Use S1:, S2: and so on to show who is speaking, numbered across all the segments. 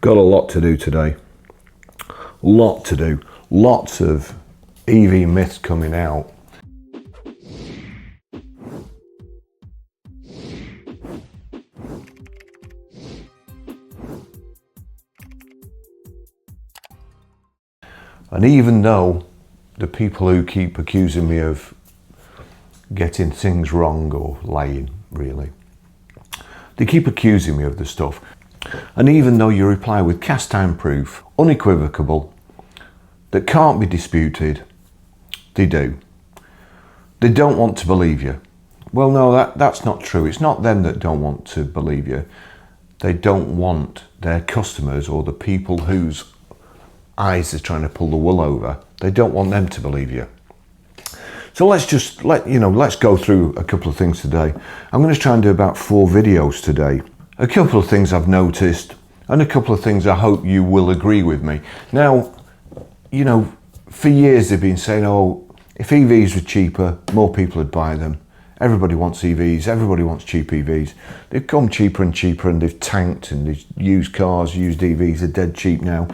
S1: Got a lot to do today. Lot to do. Lots of EV myths coming out. And even though the people who keep accusing me of getting things wrong or lying, really, they keep accusing me of the stuff. And even though you reply with cast iron proof, unequivocal, that can't be disputed, they do. They don't want to believe you. Well, no, that's not true. It's not them that don't want to believe you. They don't want their customers or the people whose eyes they're trying to pull the wool over, they don't want them to believe you. So let's go through a couple of things today. I'm going to try and do about 4 videos today. A couple of things I've noticed and a couple of things I hope you will agree with me. Now, you know, for years they've been saying, oh, if EVs were cheaper, more people would buy them. Everybody wants EVs, everybody wants cheap EVs. They've come cheaper and cheaper and they've tanked, and these used cars, used EVs are dead cheap now.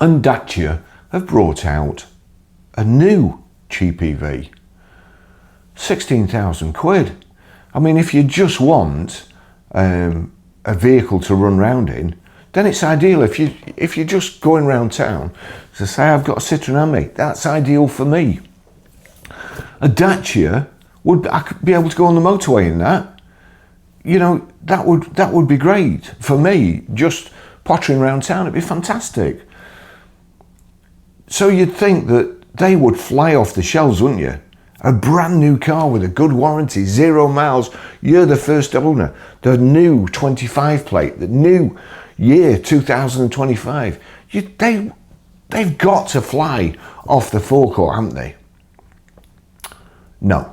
S1: And Dacia have brought out a new cheap EV. 16,000 quid. I mean, if you just want a vehicle to run round in, then it's ideal. If you're just going around town, so say I've got a Citroen Ami, that's ideal for me. A Dacia I could be able to go on the motorway in that. You know, that would be great for me. Just pottering around town, it'd be fantastic. So you'd think that they would fly off the shelves, wouldn't you? A brand new car with a good warranty, 0 miles, you're the first owner. The new 25 plate, the new year 2025. They've got to fly off the forecourt, haven't they? No.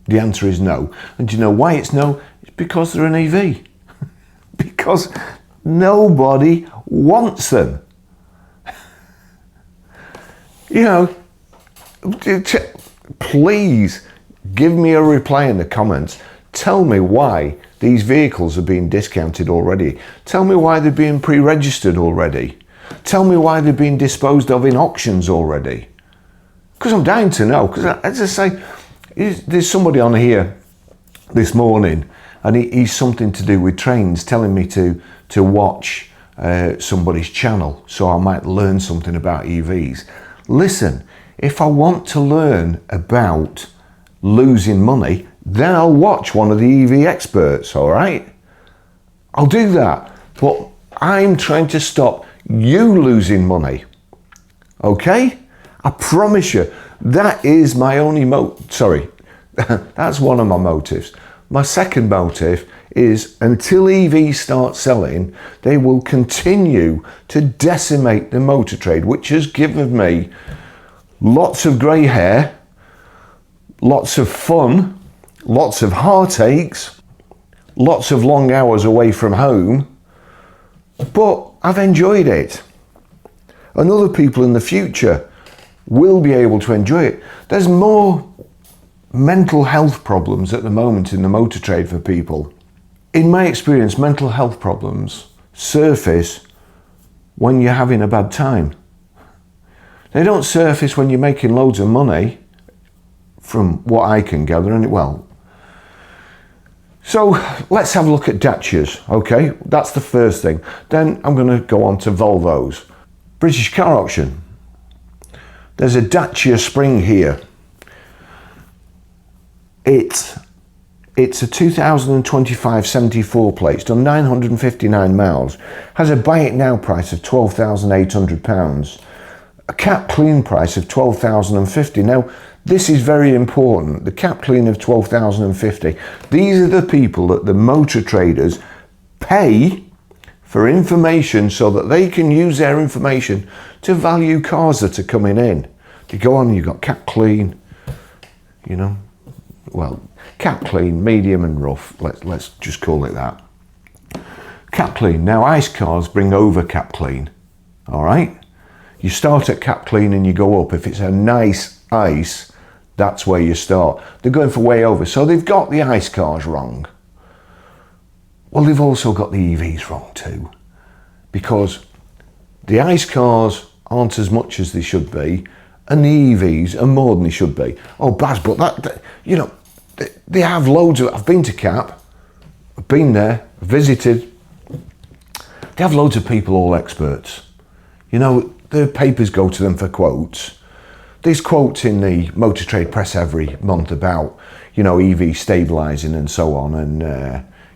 S1: The answer is no. And do you know why it's no? It's because they're an EV. Because nobody wants them. You know, please give me a reply in the comments. Tell me why these vehicles are being discounted already. Tell me why they're being pre-registered already. Tell me why they're being disposed of in auctions already. Because I'm dying to know. Because as I say, there's somebody on here this morning, and he's something to do with trains, telling me to watch somebody's channel so I might learn something about EVs. Listen, if I want to learn about losing money, then I'll watch one of the EV experts, all right? I'll do that. But I'm trying to stop you losing money, okay? I promise you, that is my only that's one of my motives. My second motive is until EVs start selling, they will continue to decimate the motor trade, which has given me lots of grey hair, lots of fun, lots of heartaches, lots of long hours away from home, but I've enjoyed it. And other people in the future will be able to enjoy it. There's more mental health problems at the moment in the motor trade for people. In my experience, mental health problems surface when you're having a bad time. They don't surface when you're making loads of money, from what I can gather, and well. So let's have a look at Dacias, okay? That's the first thing. Then I'm going to go on to Volvos. British car auction. There's a Dacia Spring here. It's a 2025 74 plate. It's done 959 miles. Has a buy it now price of £12,800. A cap clean price of £12,050. Now, this is very important. The cap clean of £12,050. These are the people that the motor traders pay for information so that they can use their information to value cars that are coming in. You go on, you've got cap clean, you know, well, cap clean, medium and rough. Let's just call it that. Cap clean. Now, ICE cars bring over cap clean, all right? You start at cap clean and you go up. If it's a nice ICE, that's where you start. They're going for way over. So they've got the ICE cars wrong. Well, they've also got the EVs wrong too. because the ICE cars aren't as much as they should be, and the EVs are more than they should be. Oh, Baz, but that you know, they have loads of. I've been to CAP, I've been there, visited. They have loads of people, all experts. You know, the papers go to them for quotes. There's quotes in the Motor Trade Press every month about, you know, EV stabilising and so on, and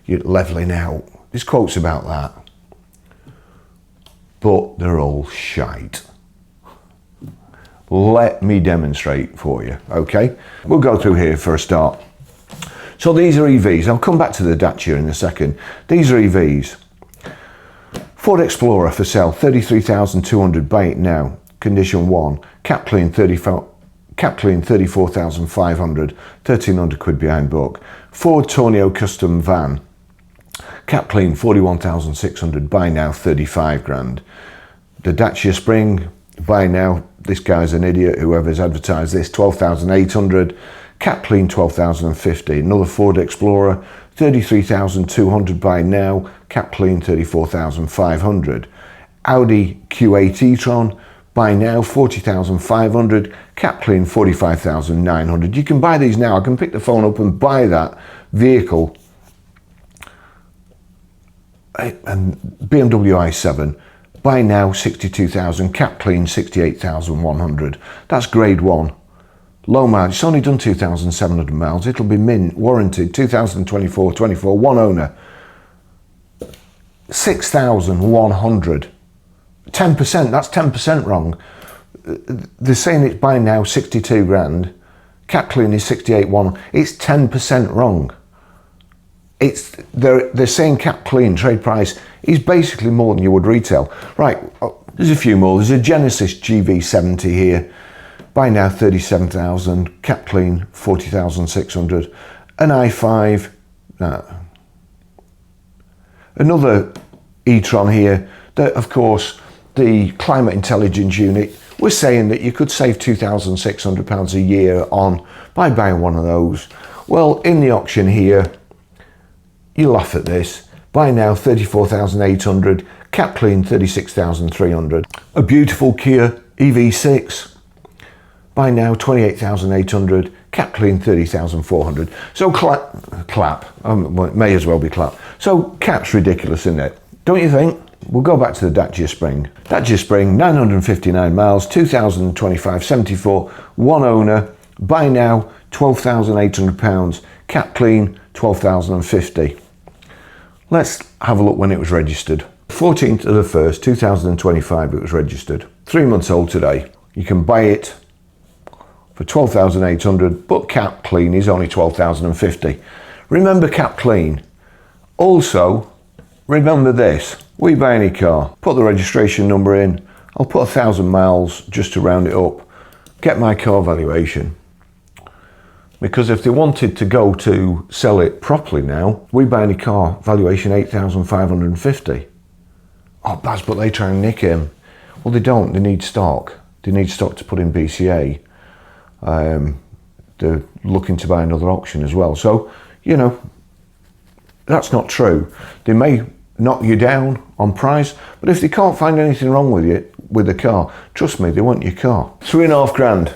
S1: levelling out. There's quotes about that. But they're all shite. Let me demonstrate for you, okay? We'll go through here for a start. So these are EVs. I'll come back to the Dacia in a second. These are EVs. Ford Explorer for sale, 33,200, buy it now. Condition 1. Cap clean, 34,500, 1,300 quid behind book. Ford Tornado custom van. Cap clean, 41,600, buy now, 35 grand. The Dacia Spring, buy now. This guy's an idiot, whoever's advertised this, 12,800. Cap clean, 12,050. Another Ford Explorer, 33,200, buy now. Cap clean, 34,500. Audi Q8 e-tron, buy now, 40,500. Cap clean, 45,900. You can buy these now. I can pick the phone up and buy that vehicle. And BMW i7, buy now, 62,000. Cap clean, 68,100. That's grade 1. Low mileage, it's only done 2,700 miles. It'll be mint, warranted, 2024, one owner. 6,100. 10%, that's 10% wrong. They're saying it's buy now, 62 grand. Cap clean is 68,100. It's 10% wrong. They're saying cap clean trade price is basically more than you would retail. Right, there's a few more. There's a Genesis GV70 here. Buy now, 37,000, cap clean, 40,600. An i5, another e-tron here that, of course, the climate intelligence unit was saying that you could save £2,600 a year on by buying one of those. Well, in the auction here, you laugh at this. Buy now, 34,800, cap clean, 36,300. A beautiful Kia EV6. Buy now, 28,800, cap clean, 30,400. So clap, well, it may as well be clap. So cap's ridiculous, isn't it? Don't you think? We'll go back to the Dacia Spring. Dacia Spring, 959 miles, 2025, 74, one owner. Buy now, £12,800, cap clean, 12,050. Let's have a look when it was registered. 14th of the 1st, 2025, it was registered. 3 months old today. You can buy it for 12,800, but cap clean is only 12,050. Remember cap clean. Also, remember this. We buy any car, put the registration number in, I'll put 1,000 miles just to round it up, get my car valuation. Because if they wanted to go to sell it properly now, we buy any car, valuation 8,550. Oh, Baz, but they try and nick him. Well, they don't, they need stock. They need stock to put in BCA. They're looking to buy another auction as well. So, you know, that's not true. They may knock you down on price, but if they can't find anything wrong with the car, trust me, they want your car. 3.5 grand,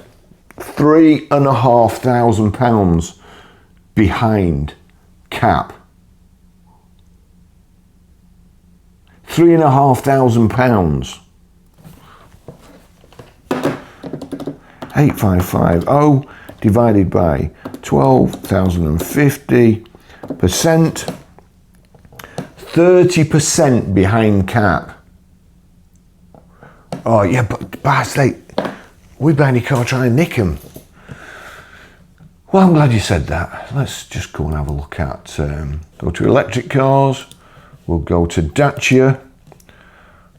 S1: £3,500 behind cap. £3,500. 8,550 divided by 12,050%, 30% behind cap. Oh yeah, but Baz, we buy any car trying to nick them. Well, I'm glad you said that. Let's just go and have a look at, go to electric cars. We'll go to Dacia.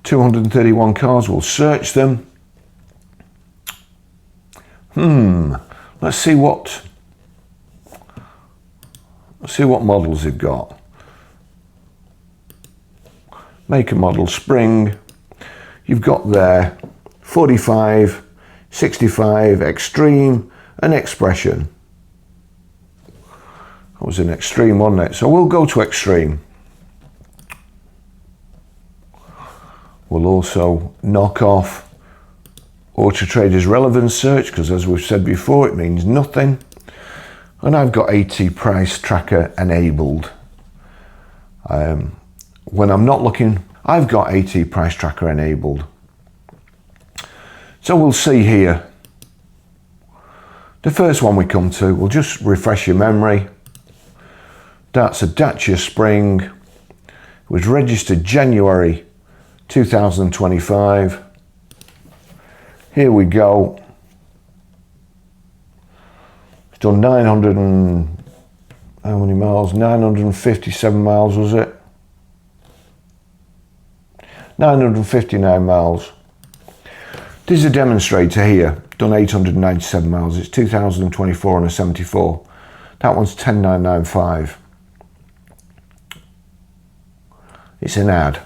S1: 231 cars, we'll search them. Let's see what models they've got. Make and model Spring. You've got there 45, 65, Extreme and Expression. That was an Extreme, wasn't it? So we'll go to Extreme. We'll also knock off Auto Trader's relevance search, because as we've said before, it means nothing. And I've got AT price tracker enabled. When I'm not looking, I've got AT price tracker enabled. So we'll see here. The first one we come to, we'll just refresh your memory. That's a Dacia Spring. It was registered January 2025. Here we go. It's done 900 and, how many miles? 957 miles, was it? 959 miles. This is a demonstrator here, done 897 miles. It's 2024 on a 74. That one's 10995. It's an ad.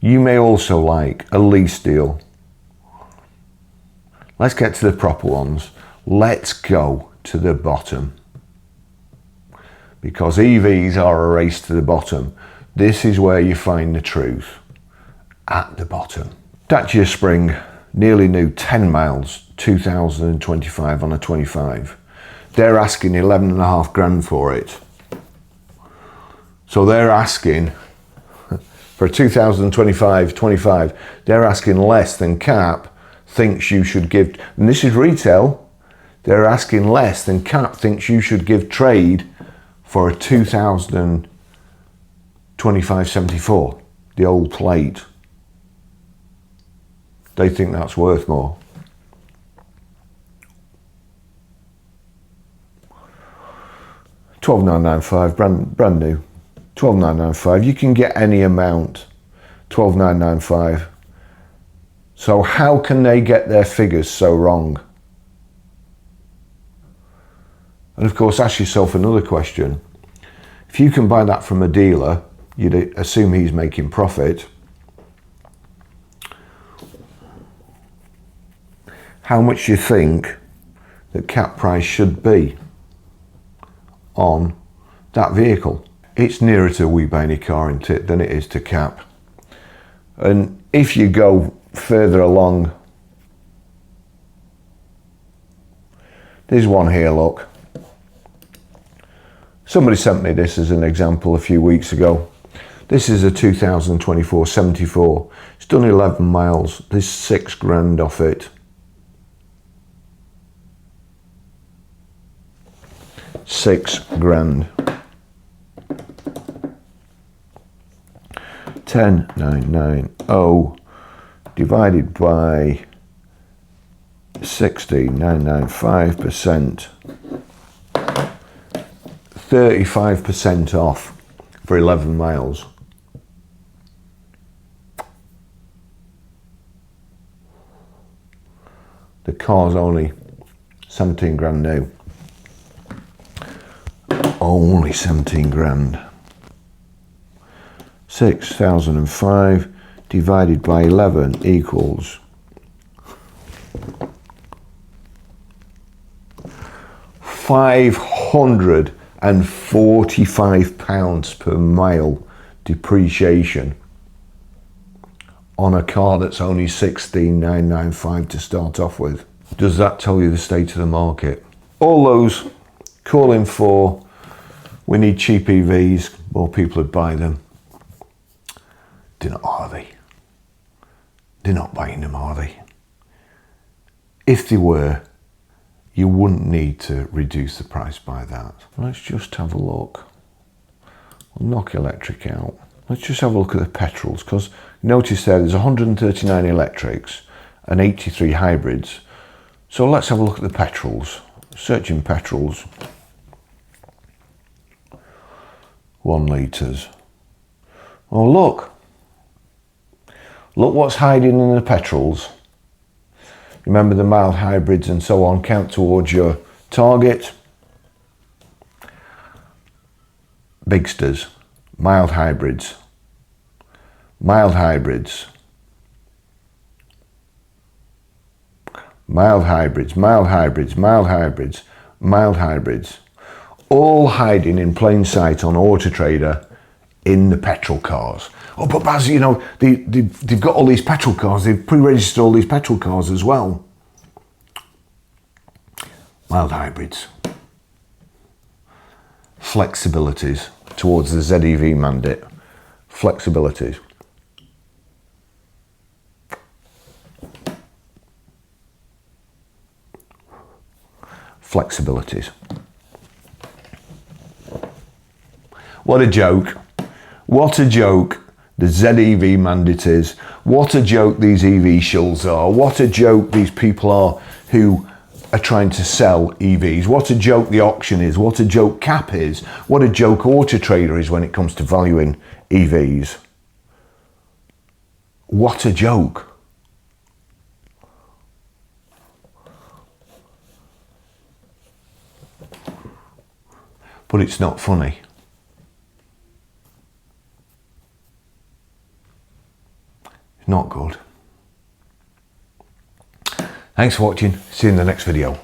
S1: You may also like a lease deal. Let's get to the proper ones. Let's go to the bottom. Because EVs are a race to the bottom. This is where you find the truth. At the bottom. Dacia Spring, nearly new, 10 miles, 2025 on a 25. They're asking 11.5 grand for it. So they're asking, for a 2025, they're asking less than Cap thinks you should give, and this is retail, they're asking less than Cap thinks you should give trade for a 2025 74, the old plate. They think that's worth more. $12,995, brand new. $12,995. You can get any amount. $12,995. So how can they get their figures so wrong? And of course, ask yourself another question. If you can buy that from a dealer, you'd assume he's making profit. How much you think that Cap price should be on that vehicle? It's nearer to We Buy Any Car, isn't it, than it is to Cap. And if you go further along, there's one here, look. Somebody sent me this as an example a few weeks ago. This is a 2024 74. It's done 11 miles. There's 6 grand off it. 6 grand. 10,990 divided by 60,995%. 35% off for 11 miles. The car's only 17 grand new. Only 17 grand. 6,005 divided by 11 equals £545 per mile depreciation on a car that's only 16,995 to start off with. Does that tell you the state of the market? All those calling for, we need cheap EVs, more people would buy them. Are they? They're not buying them, are they? If they were, you wouldn't need to reduce the price by that. Let's just have a look. We'll knock electric out. Let's just have a look at the petrols, because notice there's 139 electrics and 83 hybrids. So let's have a look at the petrols. Searching petrols. 1 litres. Oh, look. Look what's hiding in the petrols. Remember the mild hybrids and so on count towards your target. Bigsters, mild hybrids, mild hybrids, mild hybrids, mild hybrids, mild hybrids, mild hybrids, all hiding in plain sight on Auto Trader in the petrol cars. Oh, but Baz, you know, they've got all these petrol cars. They've pre-registered all these petrol cars as well. Mild hybrids. Flexibilities towards the ZEV mandate. Flexibilities. Flexibilities. What a joke. What a joke the ZEV mandate is. What a joke these EV shills are. What a joke these people are who are trying to sell EVs. What a joke the auction is. What a joke CAP is. What a joke Auto Trader is when it comes to valuing EVs. What a joke. But it's not funny. It's not good. Thanks for watching. See you in the next video.